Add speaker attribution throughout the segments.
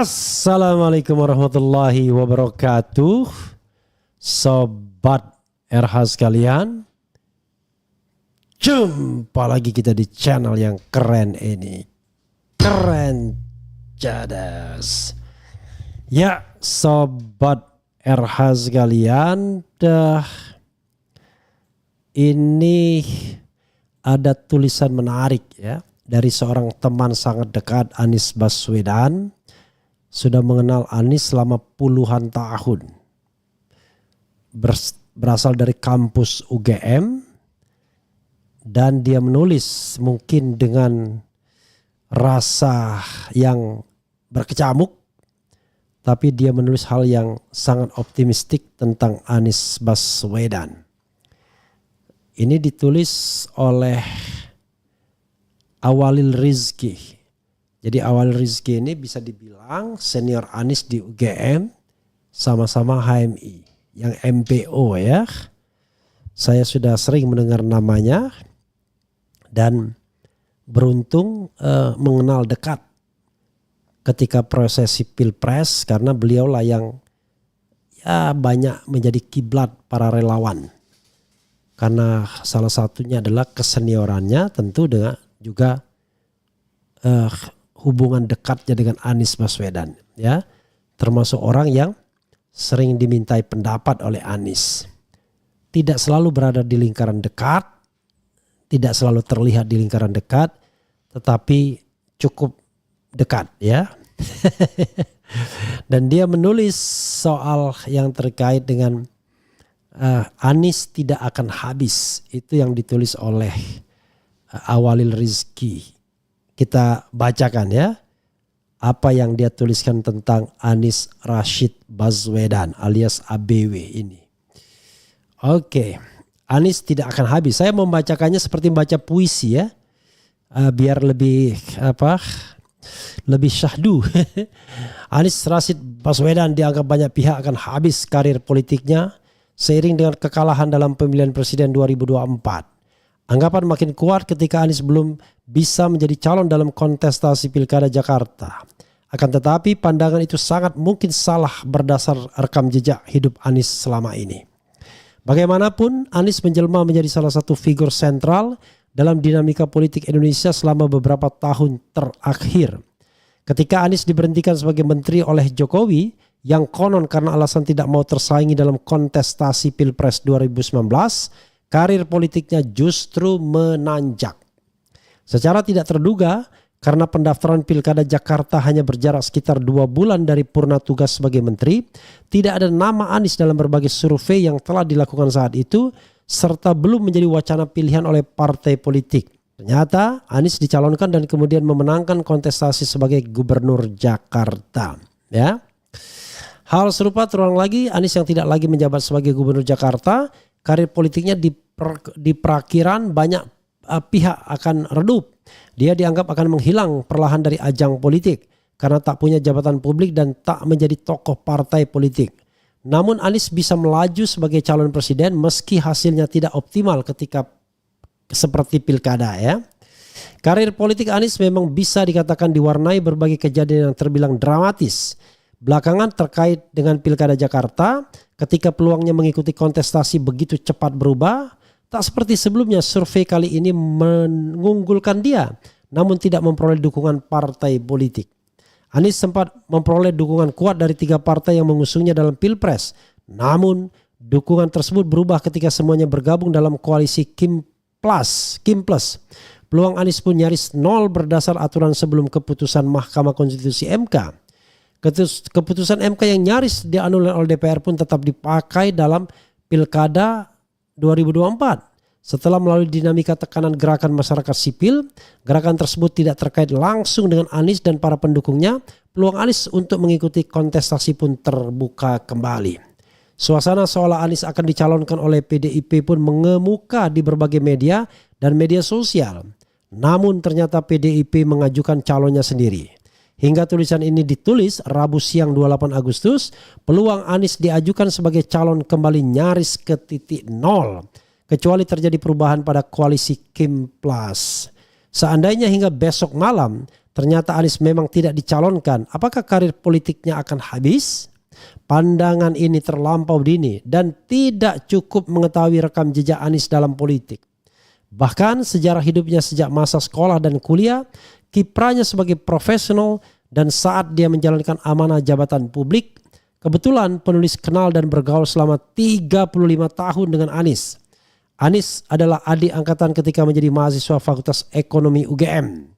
Speaker 1: Assalamualaikum warahmatullahi wabarakatuh. Sobat RH sekalian, jumpa lagi kita di channel yang keren ini. Keren cadas. Ya Sobat RH sekalian, ini ada tulisan menarik ya dari seorang teman sangat dekat, Anies Baswedan. Sudah mengenal Anies selama puluhan tahun. Berasal dari kampus UGM. Dan dia menulis mungkin dengan rasa yang berkecamuk. Tapi dia menulis hal yang sangat optimistik tentang Anies Baswedan. Ini ditulis oleh Awalil Rizki. Jadi Awalil Rizki ini bisa dibilang senior Anies di UGM, sama-sama HMI, yang MPO ya. Saya sudah sering mendengar namanya dan beruntung mengenal dekat ketika prosesi Pilpres, karena beliaulah yang ya banyak menjadi kiblat para relawan. Karena salah satunya adalah keseniorannya, tentu dengan juga hubungan dekatnya dengan Anies Baswedan ya, termasuk orang yang sering dimintai pendapat oleh Anies. Tidak selalu berada di lingkaran dekat, tidak selalu terlihat di lingkaran dekat, tetapi cukup dekat ya. Dan dia menulis soal yang terkait dengan Anies tidak akan habis. Itu yang ditulis oleh Awalil Rizki. Kita bacakan ya apa yang dia tuliskan tentang Anies Rashid Baswedan alias ABW ini. Oke, Anies tidak akan habis. Saya membacakannya seperti membaca puisi ya, biar lebih lebih syahdu. Anies Rashid Baswedan dianggap banyak pihak akan habis karir politiknya seiring dengan kekalahan dalam pemilihan presiden 2024. Anggapan makin kuat ketika Anies belum bisa menjadi calon dalam kontestasi Pilkada Jakarta. Akan tetapi pandangan itu sangat mungkin salah berdasar rekam jejak hidup Anies selama ini. Bagaimanapun, Anies menjelma menjadi salah satu figur sentral dalam dinamika politik Indonesia selama beberapa tahun terakhir. Ketika Anies diberhentikan sebagai menteri oleh Jokowi, yang konon karena alasan tidak mau tersaingi dalam kontestasi Pilpres 2019, karir politiknya justru menanjak. Secara tidak terduga, karena pendaftaran Pilkada Jakarta hanya berjarak sekitar 2 bulan dari purna tugas sebagai menteri, tidak ada nama Anies dalam berbagai survei yang telah dilakukan saat itu, serta belum menjadi wacana pilihan oleh partai politik. Ternyata Anies dicalonkan dan kemudian memenangkan kontestasi sebagai gubernur Jakarta. Ya. Hal serupa terulang lagi, Anies yang tidak lagi menjabat sebagai gubernur Jakarta, karir politiknya di perakiran banyak pihak akan redup. Dia dianggap akan menghilang perlahan dari ajang politik karena tak punya jabatan publik dan tak menjadi tokoh partai politik. Namun Anies bisa melaju sebagai calon presiden meski hasilnya tidak optimal ketika seperti pilkada ya. Karir politik Anies memang bisa dikatakan diwarnai berbagai kejadian yang terbilang dramatis. Belakangan terkait dengan Pilkada Jakarta, ketika peluangnya mengikuti kontestasi begitu cepat berubah, tak seperti sebelumnya survei kali ini mengunggulkan dia, namun tidak memperoleh dukungan partai politik. Anies sempat memperoleh dukungan kuat dari 3 partai yang mengusungnya dalam Pilpres, namun dukungan tersebut berubah ketika semuanya bergabung dalam koalisi Kim Plus. Peluang Anies pun nyaris nol berdasar aturan sebelum keputusan Mahkamah Konstitusi MK. Keputusan MK yang nyaris dianulir oleh DPR pun tetap dipakai dalam Pilkada 2024. Setelah melalui dinamika tekanan gerakan masyarakat sipil, gerakan tersebut tidak terkait langsung dengan Anies dan para pendukungnya. Peluang Anies untuk mengikuti kontestasi pun terbuka kembali. Suasana seolah Anies akan dicalonkan oleh PDIP pun mengemuka di berbagai media dan media sosial. Namun ternyata PDIP mengajukan calonnya sendiri. Hingga tulisan ini ditulis Rabu siang 28 Agustus, peluang Anies diajukan sebagai calon kembali nyaris ke titik nol. Kecuali terjadi perubahan pada koalisi Kim Plus. Seandainya hingga besok malam ternyata Anies memang tidak dicalonkan, apakah karir politiknya akan habis? Pandangan ini terlampau dini dan tidak cukup mengetahui rekam jejak Anies dalam politik. Bahkan sejarah hidupnya sejak masa sekolah dan kuliah, kiprahnya sebagai profesional dan saat dia menjalankan amanah jabatan publik. Kebetulan penulis kenal dan bergaul selama 35 tahun dengan Anies. Anies adalah adik angkatan ketika menjadi mahasiswa Fakultas Ekonomi UGM.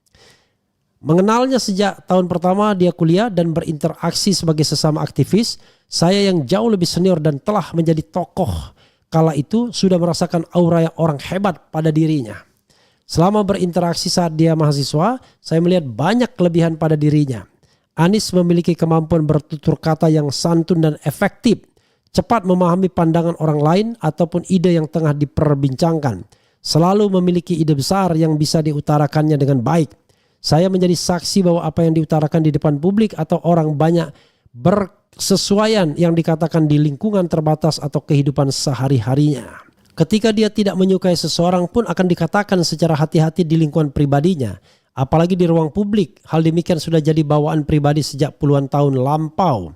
Speaker 1: Mengenalnya sejak tahun pertama dia kuliah dan berinteraksi sebagai sesama aktivis, saya yang jauh lebih senior dan telah menjadi tokoh kala itu sudah merasakan aura yang orang hebat pada dirinya. Selama berinteraksi saat dia mahasiswa, saya melihat banyak kelebihan pada dirinya. Anies memiliki kemampuan bertutur kata yang santun dan efektif, cepat memahami pandangan orang lain ataupun ide yang tengah diperbincangkan, selalu memiliki ide besar yang bisa diutarakannya dengan baik. Saya menjadi saksi bahwa apa yang diutarakan di depan publik atau orang banyak bersesuaian yang dikatakan di lingkungan terbatas atau kehidupan sehari-harinya. Ketika dia tidak menyukai seseorang pun akan dikatakan secara hati-hati di lingkungan pribadinya. Apalagi di ruang publik, hal demikian sudah jadi bawaan pribadi sejak puluhan tahun lampau.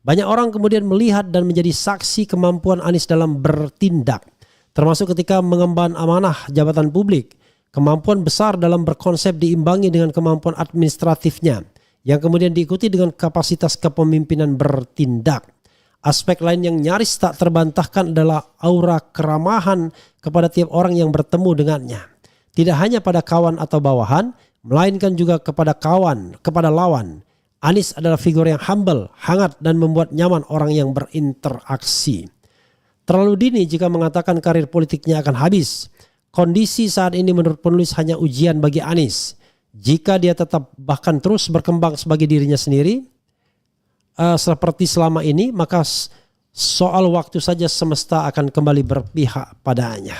Speaker 1: Banyak orang kemudian melihat dan menjadi saksi kemampuan Anies dalam bertindak, termasuk ketika mengemban amanah jabatan publik. Kemampuan besar dalam berkonsep diimbangi dengan kemampuan administratifnya, yang kemudian diikuti dengan kapasitas kepemimpinan bertindak. Aspek lain yang nyaris tak terbantahkan adalah aura keramahan kepada tiap orang yang bertemu dengannya. Tidak hanya pada kawan atau bawahan, melainkan juga kepada lawan. Anies adalah figur yang humble, hangat dan membuat nyaman orang yang berinteraksi. Terlalu dini jika mengatakan karir politiknya akan habis. Kondisi saat ini menurut penulis hanya ujian bagi Anies. Jika dia tetap bahkan terus berkembang sebagai dirinya sendiri, seperti selama ini, maka soal waktu saja semesta akan kembali berpihak padanya.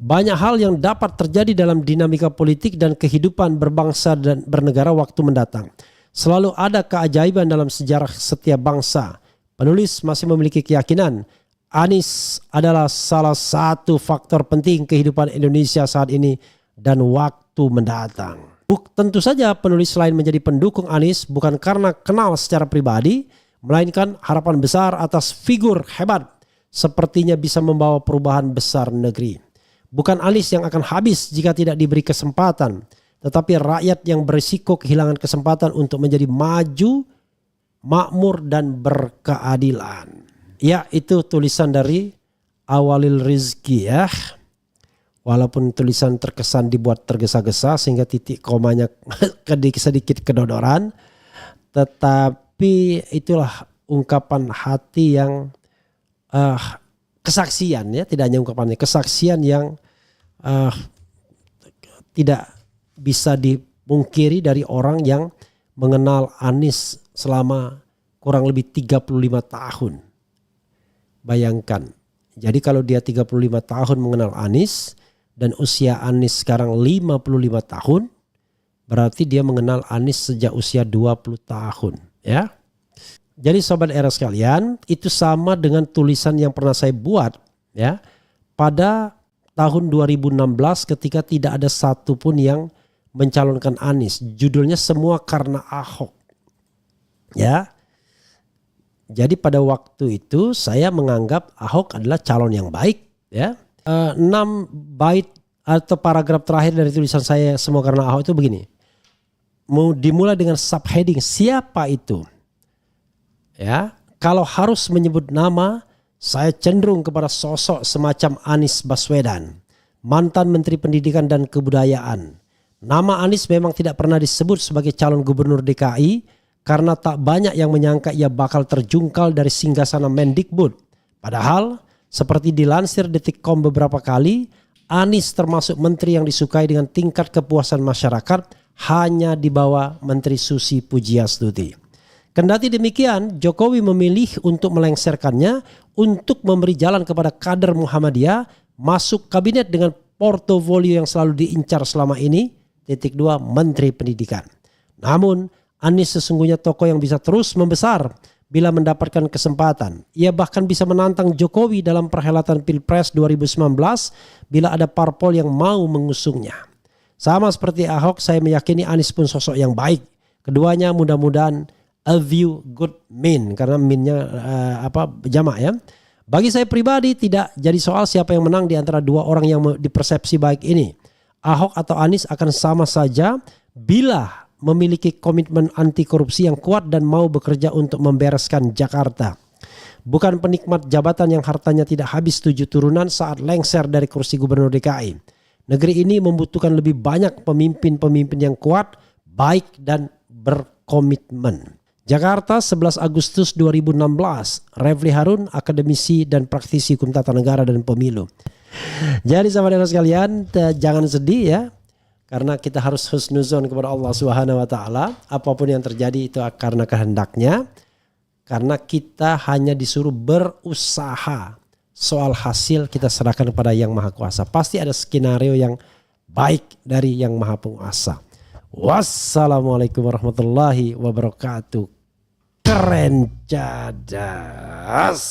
Speaker 1: Banyak hal yang dapat terjadi dalam dinamika politik dan kehidupan berbangsa dan bernegara waktu mendatang. Selalu ada keajaiban dalam sejarah setiap bangsa. Penulis masih memiliki keyakinan Anies adalah salah satu faktor penting kehidupan Indonesia saat ini dan waktu mendatang. Tentu saja penulis lain menjadi pendukung Anies bukan karena kenal secara pribadi, melainkan harapan besar atas figur hebat sepertinya bisa membawa perubahan besar negeri. Bukan Anies yang akan habis jika tidak diberi kesempatan, tetapi rakyat yang berisiko kehilangan kesempatan untuk menjadi maju, makmur dan berkeadilan. Ya, itu tulisan dari Awalil Rizki ya. Walaupun tulisan terkesan dibuat tergesa-gesa sehingga titik komanya sedikit kedodoran, tetapi itulah ungkapan hati yang kesaksian ya, tidak hanya ungkapannya, kesaksian yang tidak bisa dipungkiri dari orang yang mengenal Anies selama kurang lebih 35 tahun. Bayangkan, jadi kalau dia 35 tahun mengenal Anies dan usia Anies sekarang 55 tahun, berarti dia mengenal Anies sejak usia 20 tahun ya. Jadi sobat era sekalian, itu sama dengan tulisan yang pernah saya buat ya pada tahun 2016 ketika tidak ada satupun yang mencalonkan Anies. Judulnya Semua Karena Ahok ya. Jadi pada waktu itu saya menganggap Ahok adalah calon yang baik ya. 6 bait atau paragraf terakhir dari tulisan saya Semua Karena Ahok itu begini. Mau dimulai dengan subheading siapa itu? Ya, kalau harus menyebut nama, saya cenderung kepada sosok semacam Anies Baswedan, mantan Menteri Pendidikan dan Kebudayaan. Nama Anies memang tidak pernah disebut sebagai calon gubernur DKI karena tak banyak yang menyangka ia bakal terjungkal dari singgasana Mendikbud. Padahal seperti dilansir Detikcom beberapa kali, Anies termasuk menteri yang disukai dengan tingkat kepuasan masyarakat hanya di bawah Menteri Susi Pujiastuti. Kendati demikian, Jokowi memilih untuk melengsarkannya untuk memberi jalan kepada kader Muhammadiyah masuk kabinet dengan portofolio yang selalu diincar selama ini. 2. Menteri Pendidikan. Namun Anies sesungguhnya tokoh yang bisa terus membesar bila mendapatkan kesempatan. Ia bahkan bisa menantang Jokowi dalam perhelatan Pilpres 2019 bila ada parpol yang mau mengusungnya. Sama seperti Ahok, saya meyakini Anies pun sosok yang baik. Keduanya mudah-mudahan a few good men, karena minnya jamak ya. Bagi saya pribadi tidak jadi soal siapa yang menang di antara dua orang yang dipersepsi baik ini. Ahok atau Anies akan sama saja bila memiliki komitmen anti korupsi yang kuat dan mau bekerja untuk membereskan Jakarta. Bukan penikmat jabatan yang hartanya tidak habis 7 turunan saat lengser dari kursi gubernur DKI. Negeri ini membutuhkan lebih banyak pemimpin-pemimpin yang kuat, baik dan berkomitmen. Jakarta 11 Agustus 2016, Refli Harun, akademisi dan praktisi hukum tata negara dan pemilu. Jadi sahabat sekalian, jangan sedih ya, karena kita harus husnuzon kepada Allah Subhanahu wa taala. Apapun yang terjadi itu karena kehendaknya, karena kita hanya disuruh berusaha. Soal hasil kita serahkan kepada Yang Maha Kuasa. Pasti ada skenario yang baik dari Yang Maha Penguasa. Wassalamualaikum warahmatullahi wabarakatuh. Keren cadas.